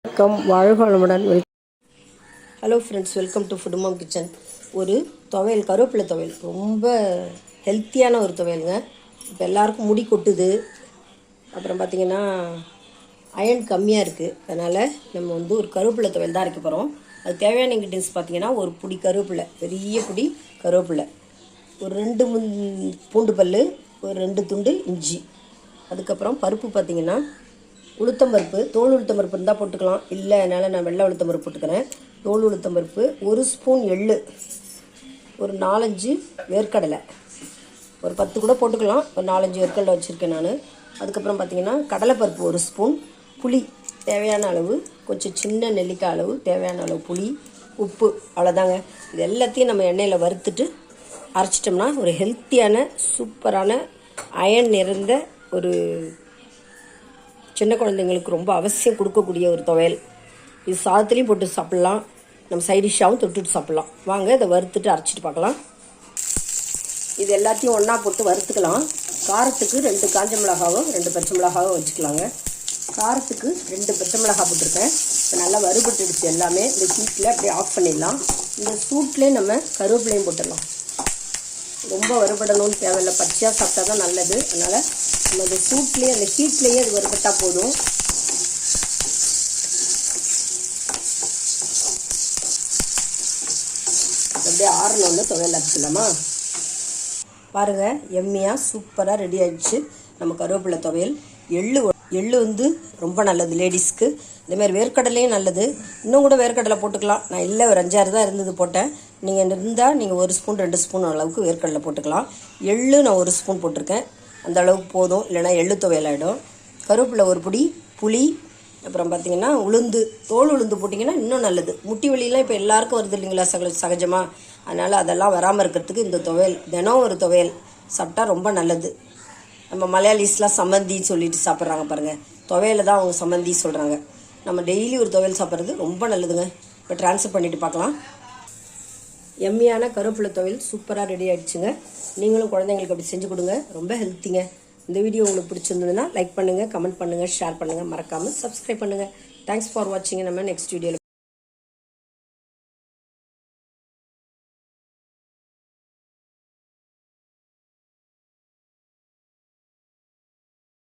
வணக்கம், வாழ்க வளமுடன். Hello friends, welcome to food mom kitchen. ஒரு துவையல், கருவேப்பிலை துவையல், ரொம்ப ஹெல்த்தியான ஒரு துவையலுங்க. இப்போ எல்லாருக்கும் முடி கொட்டுது, அப்புறம் பார்த்திங்கன்னா அயன் கம்மியாக இருக்குது. அதனால் நம்ம ஒரு கருவேப்பிலை துவையல் தான் அரைக்க போகிறோம். அது தேவையான இன்க்ரீடியன்ஸ் பார்த்திங்கன்னா, ஒரு புடி கருவேப்பிலை, பெரிய புடி கருவேப்பிலை, ஒரு 2 பூண்டு பல், ஒரு 2 துண்டு இஞ்சி, அதுக்கப்புறம் பருப்பு பார்த்திங்கன்னா உளுத்தம்பருப்பு, தோல் உளுத்தம்பருப்பு இருந்தால் போட்டுக்கலாம், இல்லை அதனால் நான் வெள்ளை உளுத்தம்பருப்பு போட்டுக்கிறேன். தோல் உளுத்தம்பருப்பு, 1 ஸ்பூன் எள்ளு, ஒரு 4-5 வேர்க்கடலை, ஒரு 10 கூட போட்டுக்கலாம், ஒரு 4-5 வேர்க்கடலை வச்சுருக்கேன் நான். அதுக்கப்புறம் பார்த்திங்கன்னா கடலைப்பருப்பு 1 ஸ்பூன், புளி தேவையான அளவு, கொஞ்சம் சின்ன நெல்லிக்காய் அளவு தேவையான அளவு புளி, உப்பு, அவ்வளோதாங்க. இது எல்லாத்தையும் நம்ம எண்ணெயில் வறுத்துட்டு அரைச்சிட்டோம்னா ஒரு ஹெல்த்தியான சூப்பரான அயன் நிறைந்த ஒரு சின்ன குழந்தைங்களுக்கு ரொம்ப அவசியம் கொடுக்கக்கூடிய ஒரு துவையல். இது சாதத்துலேயும் போட்டு சாப்பிட்லாம், நம்ம சைடிஷ்ஷாகவும் தொட்டுட்டு சாப்பிட்லாம். வாங்க இதை வறுத்துட்டு அரைச்சிட்டு பார்க்கலாம். இது எல்லாத்தையும் ஒன்றா போட்டு வறுத்துக்கலாம். காரத்துக்கு 2 காஞ்ச மிளகாவும் 2 பச்சை மிளகாவும் வச்சுக்கலாங்க. காரத்துக்கு 2 பச்சை மிளகாய் போட்டிருக்கேன். இப்போ நல்லா வறுபட்டுடுச்சு எல்லாமே. இந்த ஹீட்டில் அப்படியே ஆஃப் பண்ணிடலாம். இந்த சூட்லேயே நம்ம கருவேப்பிலையும் போட்டுடலாம். ரொம்ப வறுபடணும்னு தேவையில்லை, பச்சையாக சாப்பிட்டா தான் நல்லது. அதனால் நம்ம அந்த சூட்லேயே, அந்த ஹீட்லேயே அது வறுபட்டால் போதும். அப்படியே ஆறணும்னு துவையல் அரைச்சிடலாமா? பாருங்கள், எம்மியாக சூப்பராக ரெடி ஆகிடுச்சு நம்ம கருவேப்பிலை துவையல். எள்ளு ரொம்ப நல்லது லேடிஸ்க்கு. இதேமாதிரி வேர்க்கடலையும் நல்லது. இன்னும் கூட வேர்க்கடலை போட்டுக்கலாம். நான் இல்லை, ஒரு 5-6 தான் இருந்தது போட்டேன். நீங்கள் இருந்தால் நீங்கள் 1 ஸ்பூன் 2 ஸ்பூன் அளவுக்கு வேர்க்கடலை போட்டுக்கலாம். எள்ளு நான் 1 ஸ்பூன் போட்டிருக்கேன், அந்த அளவுக்கு போதும், இல்லைனா எள்ளு துவையல் ஆகிடும். கருவேப்பிலை 1 பிடி, புளி, அப்புறம் பார்த்திங்கன்னா உளுந்து, தோல் உளுந்து போட்டிங்கன்னா இன்னும் நல்லது. முட்டி வலியெலாம் இப்போ எல்லாருக்கும் வருது இல்லைங்களா சகஜமாக. அதனால் அதெல்லாம் வராமல் இருக்கிறதுக்கு இந்த துவையல், தினம் ஒரு துவையல் சாப்பிட்டா ரொம்ப நல்லது. நம்ம மலையாளிஸ்லாம் சம்மந்தின்னு சொல்லிட்டு சாப்பிட்றாங்க பாருங்கள், துவையலை தான் அவங்க சம்மந்தி சொல்கிறாங்க. நம்ம டெய்லி ஒரு துவையல் சாப்பிட்றது ரொம்ப நல்லதுங்க. இப்போ ட்ரான்ஸ்ஃபர் பண்ணிவிட்டு பார்க்கலாம். எம்மியான கருவேப்பிலை துவையல் சூப்பராக ரெடி ஆகிடுச்சுங்க. நீங்களும் குழந்தைங்களுக்கு அப்படி செஞ்சு கொடுங்க, ரொம்ப ஹெல்த்திங்க. இந்த வீடியோ உங்களுக்கு பிடிச்சிருந்ததுன்னா லைக் பண்ணுங்கள், கமெண்ட் பண்ணுங்கள், ஷேர் பண்ணுங்கள், மறக்காமல் சப்ஸ்கிரைப் பண்ணுங்கள். தேங்க்ஸ் ஃபார் வாட்சிங். நம்ம நெக்ஸ்ட் வீடியோவில்